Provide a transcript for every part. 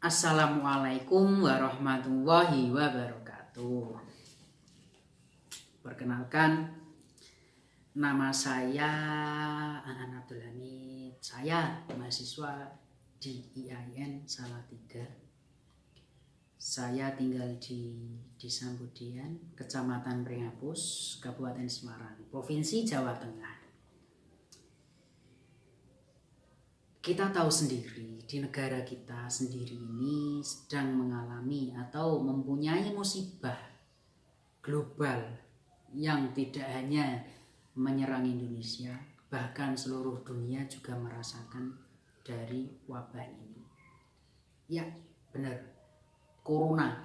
Assalamualaikum warahmatullahi wabarakatuh. Perkenalkan, nama saya Anan Abdul Hamid. Saya mahasiswa di IAIN Salatiga. Saya tinggal di Desa Budian, Kecamatan Pringapus, Kabupaten Semarang, Provinsi Jawa Tengah. Kita tahu sendiri, di negara kita sendiri ini sedang mengalami atau mempunyai musibah global yang tidak hanya menyerang Indonesia, bahkan seluruh dunia juga merasakan dari wabah ini. Ya, benar. Corona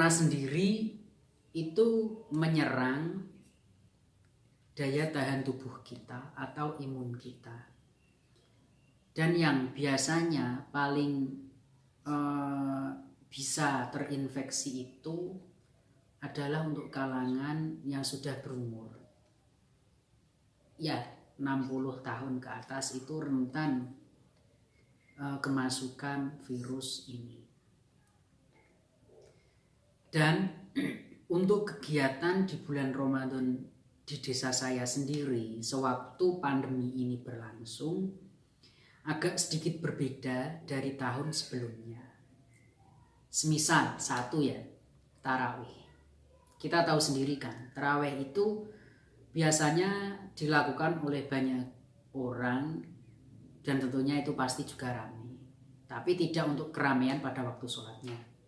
sendiri itu menyerang daya tahan tubuh kita atau imun kita. Dan yang biasanya paling bisa terinfeksi itu adalah untuk kalangan yang sudah berumur. Ya, 60 tahun ke atas itu rentan kemasukan virus ini. Dan untuk kegiatan di bulan Ramadan di desa saya sendiri, sewaktu pandemi ini berlangsung, agak sedikit berbeda dari tahun sebelumnya. Semisal satu ya, tarawih. Kita tahu sendiri kan, tarawih itu biasanya dilakukan oleh banyak orang dan tentunya itu pasti juga ramai. Tapi tidak untuk keramaian pada waktu sholatnya.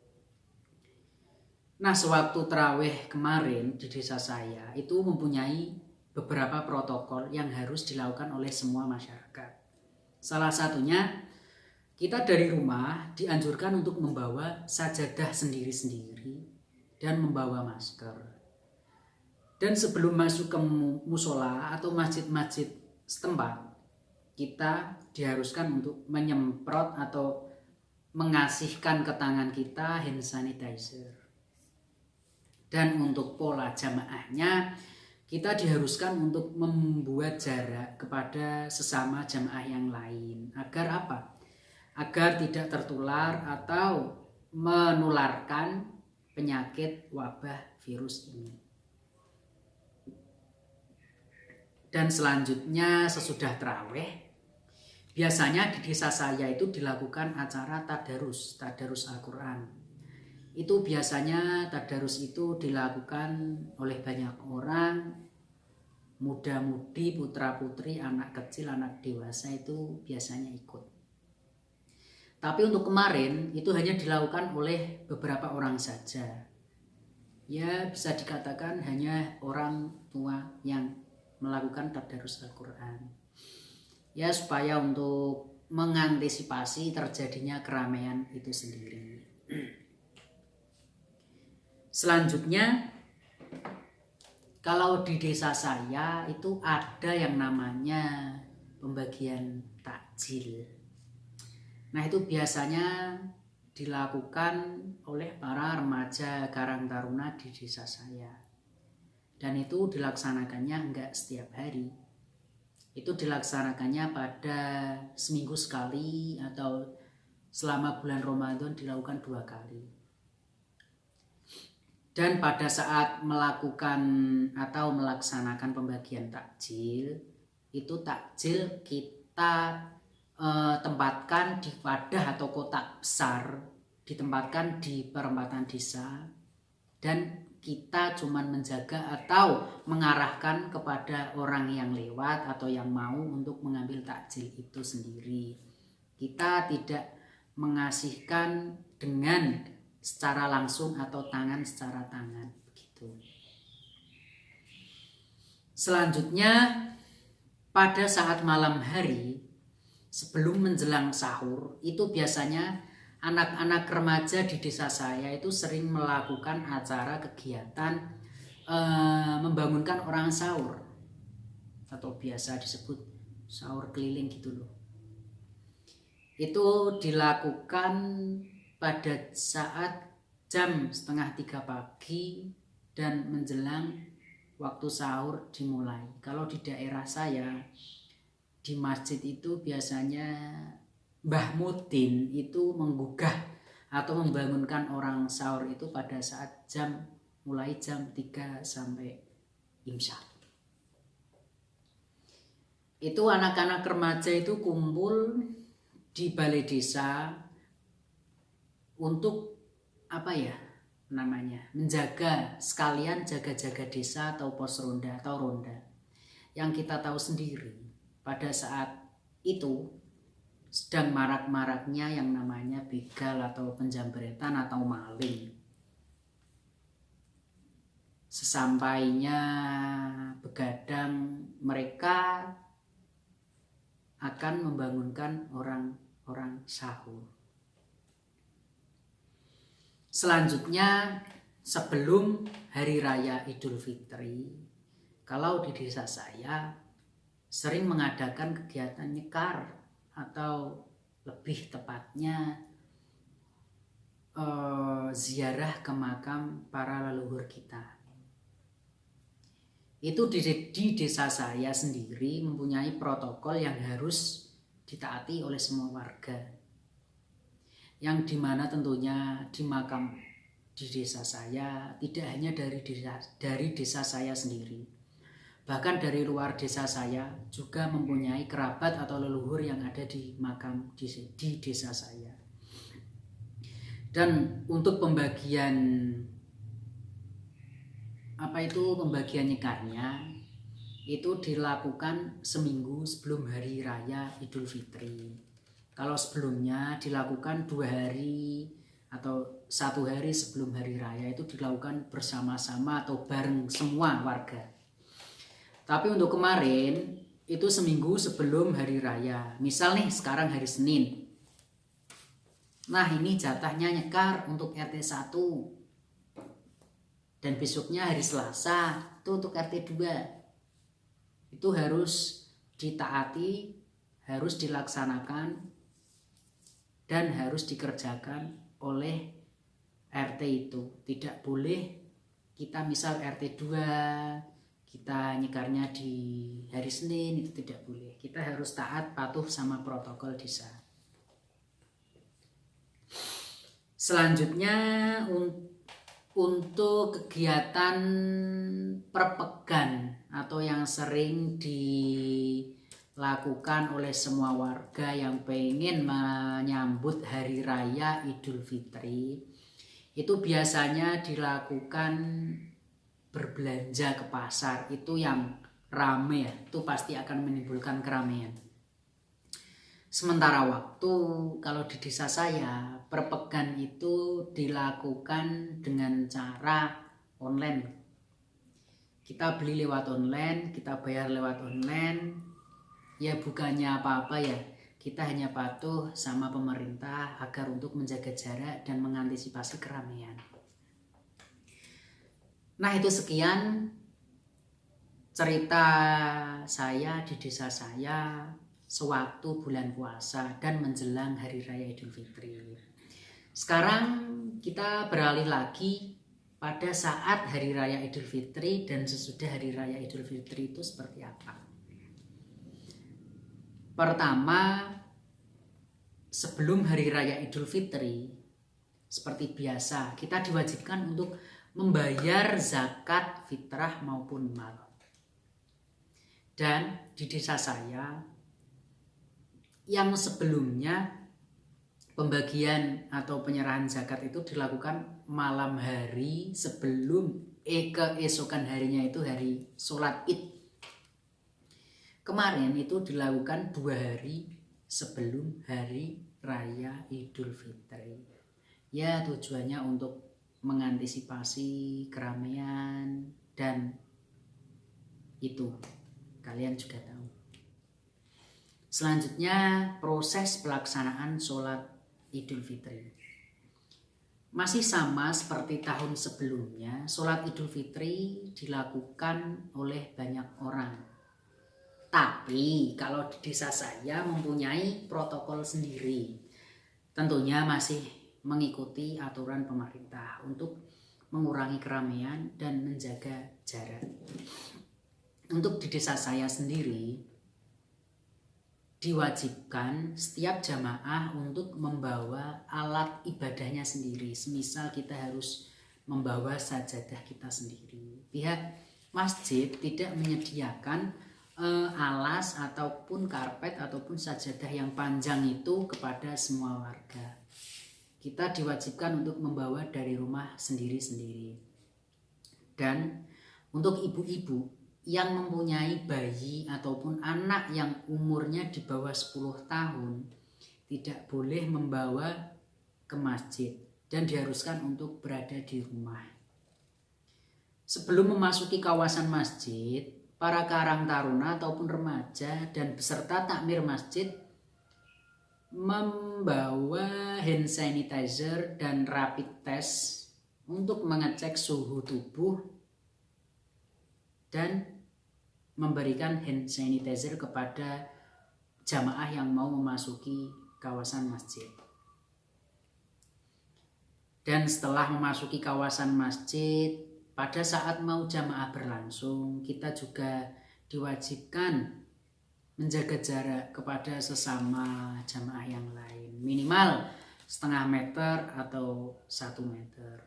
Nah, sewaktu tarawih kemarin di desa saya itu mempunyai beberapa protokol yang harus dilakukan oleh semua masyarakat. Salah satunya, kita dari rumah dianjurkan untuk membawa sajadah sendiri-sendiri dan membawa masker. Dan sebelum masuk ke musola atau masjid-masjid setempat, kita diharuskan untuk menyemprot atau mengasihkan ke tangan kita hand sanitizer. Dan untuk pola jamaahnya, kita diharuskan untuk membuat jarak kepada sesama jamaah yang lain. Agar apa? Agar tidak tertular atau menularkan penyakit wabah virus ini. Dan selanjutnya sesudah tarawih, biasanya di desa saya itu dilakukan acara tadarus Al-Quran. Itu biasanya tadarus itu dilakukan oleh banyak orang, muda-mudi, putra-putri, anak kecil, anak dewasa itu biasanya ikut. Tapi untuk kemarin itu hanya dilakukan oleh beberapa orang saja. Ya, bisa dikatakan hanya orang tua yang melakukan tadarus Al-Quran. Ya, supaya untuk mengantisipasi terjadinya keramaian itu sendiri. Selanjutnya, kalau di desa saya itu ada yang namanya pembagian takjil. Nah, itu biasanya dilakukan oleh para remaja Karang Taruna di desa saya. Dan itu dilaksanakannya enggak setiap hari. Itu dilaksanakannya pada seminggu sekali atau selama bulan Ramadan dilakukan 2 kali. Dan pada saat melakukan atau melaksanakan pembagian takjil, itu takjil kita tempatkan di wadah atau kotak besar, ditempatkan di perempatan desa, dan kita cuma menjaga atau mengarahkan kepada orang yang lewat atau yang mau untuk mengambil takjil itu sendiri. Kita tidak mengasihkan dengan secara langsung atau tangan secara tangan begitu. Selanjutnya, pada saat malam hari sebelum menjelang sahur itu biasanya anak-anak remaja di desa saya itu sering melakukan acara kegiatan membangunkan orang sahur atau biasa disebut sahur keliling gitu loh. Itu dilakukan pada saat jam 2:30 pagi dan menjelang waktu sahur dimulai. Kalau di daerah saya di masjid itu biasanya Mbah Mudin itu menggugah atau membangunkan orang sahur itu pada saat mulai jam 3 sampai imsak. Itu anak-anak remaja itu kumpul di balai desa untuk menjaga, sekalian jaga-jaga desa atau pos ronda atau ronda. Yang kita tahu sendiri pada saat itu sedang marak-maraknya yang namanya begal atau penjambretan atau maling. Sesampainya begadang, mereka akan membangunkan orang-orang sahur. Selanjutnya, sebelum hari raya Idul Fitri, kalau di desa saya sering mengadakan kegiatan nyekar, atau lebih tepatnya ziarah ke makam para leluhur kita. Itu di desa saya sendiri mempunyai protokol yang harus ditaati oleh semua warga, yang dimana tentunya di makam di desa saya tidak hanya dari desa saya sendiri, bahkan dari luar desa saya juga mempunyai kerabat atau leluhur yang ada di makam di desa saya. Dan untuk pembagian nyekarnya itu dilakukan seminggu sebelum hari raya Idul Fitri. Kalau sebelumnya dilakukan 2 hari atau 1 hari sebelum hari raya, itu dilakukan bersama-sama atau bareng semua warga. Tapi untuk kemarin itu seminggu sebelum hari raya. Misal nih sekarang hari Senin. Nah, ini jatahnya nyekar untuk RT 1. Dan besoknya hari Selasa itu untuk RT 2. Itu harus ditaati, harus dilaksanakan, dan harus dikerjakan oleh RT itu. Tidak boleh kita misal RT 2 kita nyekarnya di hari Senin, itu tidak boleh. Kita harus taat, patuh sama protokol desa. Selanjutnya untuk kegiatan perpegan atau yang sering dilakukan oleh semua warga yang pengen menyambut hari raya Idul Fitri, itu biasanya dilakukan berbelanja ke pasar. Itu yang rame ya, itu pasti akan menimbulkan keramaian. Sementara waktu kalau di desa saya, perpegan itu dilakukan dengan cara online. Kita beli lewat online, kita bayar lewat online. Ya bukannya apa-apa ya, kita hanya patuh sama pemerintah agar untuk menjaga jarak dan mengantisipasi keramaian. Nah, itu sekian cerita saya di desa saya sewaktu bulan puasa dan menjelang hari raya Idul Fitri. Sekarang kita beralih lagi pada saat hari raya Idul Fitri dan sesudah hari raya Idul Fitri itu seperti apa. Pertama, sebelum hari raya Idul Fitri, seperti biasa kita diwajibkan untuk membayar zakat fitrah maupun mal. Dan di desa saya yang sebelumnya pembagian atau penyerahan zakat itu dilakukan malam hari sebelum keesokan harinya itu hari sholat Id. Kemarin itu dilakukan 2 hari sebelum hari raya Idul Fitri. Ya, tujuannya untuk mengantisipasi keramaian, dan itu kalian juga tahu. Selanjutnya proses pelaksanaan sholat Idul Fitri masih sama seperti tahun sebelumnya. Sholat Idul Fitri dilakukan oleh banyak orang, tapi kalau di desa saya mempunyai protokol sendiri. Tentunya masih mengikuti aturan pemerintah untuk mengurangi keramaian dan menjaga jarak. Untuk di desa saya sendiri, diwajibkan setiap jamaah untuk membawa alat ibadahnya sendiri. Semisal kita harus membawa sajadah kita sendiri. Pihak masjid tidak menyediakan alas ataupun karpet ataupun sajadah yang panjang itu kepada semua warga. Kita diwajibkan untuk membawa dari rumah sendiri-sendiri. Dan untuk ibu-ibu yang mempunyai bayi ataupun anak yang umurnya di bawah 10 tahun tidak boleh membawa ke masjid dan diharuskan untuk berada di rumah. Sebelum memasuki kawasan masjid, para karang taruna ataupun remaja dan peserta takmir masjid membawa hand sanitizer dan rapid test untuk mengecek suhu tubuh dan memberikan hand sanitizer kepada jamaah yang mau memasuki kawasan masjid. Dan setelah memasuki kawasan masjid, pada saat mau jamaah berlangsung, kita juga diwajibkan menjaga jarak kepada sesama jamaah yang lain. Minimal setengah meter atau 1 meter.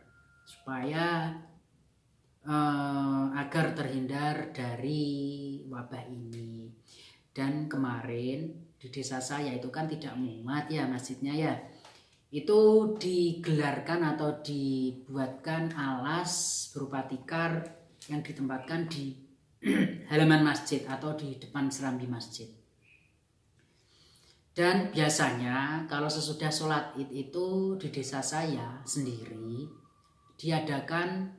Supaya agar terhindar dari wabah ini. Dan kemarin di desa saya itu kan tidak muat ya masjidnya ya, itu digelarkan atau dibuatkan alas berupa tikar yang ditempatkan di halaman masjid atau di depan serambi masjid. Dan biasanya kalau sesudah sholat id itu di desa saya sendiri diadakan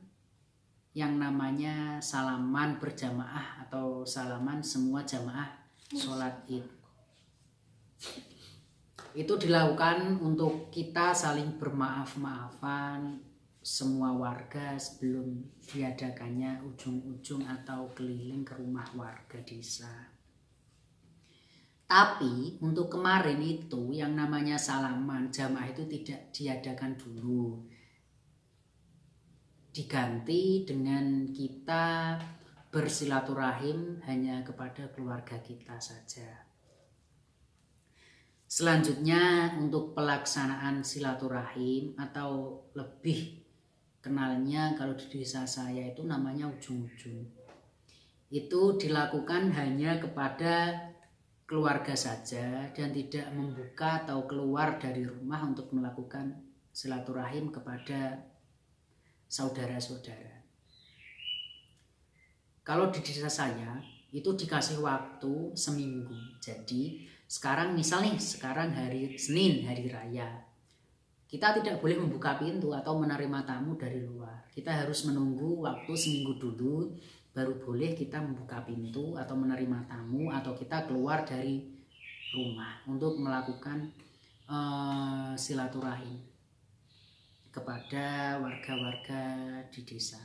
yang namanya salaman berjamaah atau salaman semua jamaah sholat id. Itu dilakukan untuk kita saling bermaaf-maafan semua warga sebelum diadakannya ujung-ujung atau keliling ke rumah warga desa. Tapi untuk kemarin itu yang namanya salaman jamaah itu tidak diadakan dulu. Diganti dengan kita bersilaturahim hanya kepada keluarga kita saja. Selanjutnya untuk pelaksanaan silaturahim atau lebih kenalnya kalau di desa saya itu namanya ujung-ujung. Itu dilakukan hanya kepada keluarga saja dan tidak membuka atau keluar dari rumah untuk melakukan silaturahim kepada saudara-saudara. Kalau di desa saya itu dikasih waktu seminggu. Jadi sekarang sekarang hari Senin, hari raya. Kita tidak boleh membuka pintu atau menerima tamu dari luar. Kita harus menunggu waktu seminggu dulu baru boleh kita membuka pintu atau menerima tamu atau kita keluar dari rumah untuk melakukan silaturahim kepada warga-warga di desa.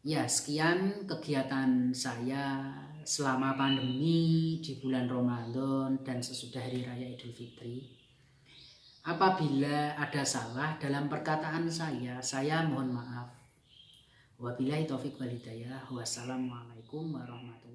Ya, sekian kegiatan saya selama pandemi di bulan Ramadan dan sesudah Hari Raya Idul Fitri. Apabila ada salah dalam perkataan saya mohon maaf. Wabillahi taufiq wal hidayah. Wassalamualaikum warahmatullahi wabarakatuh.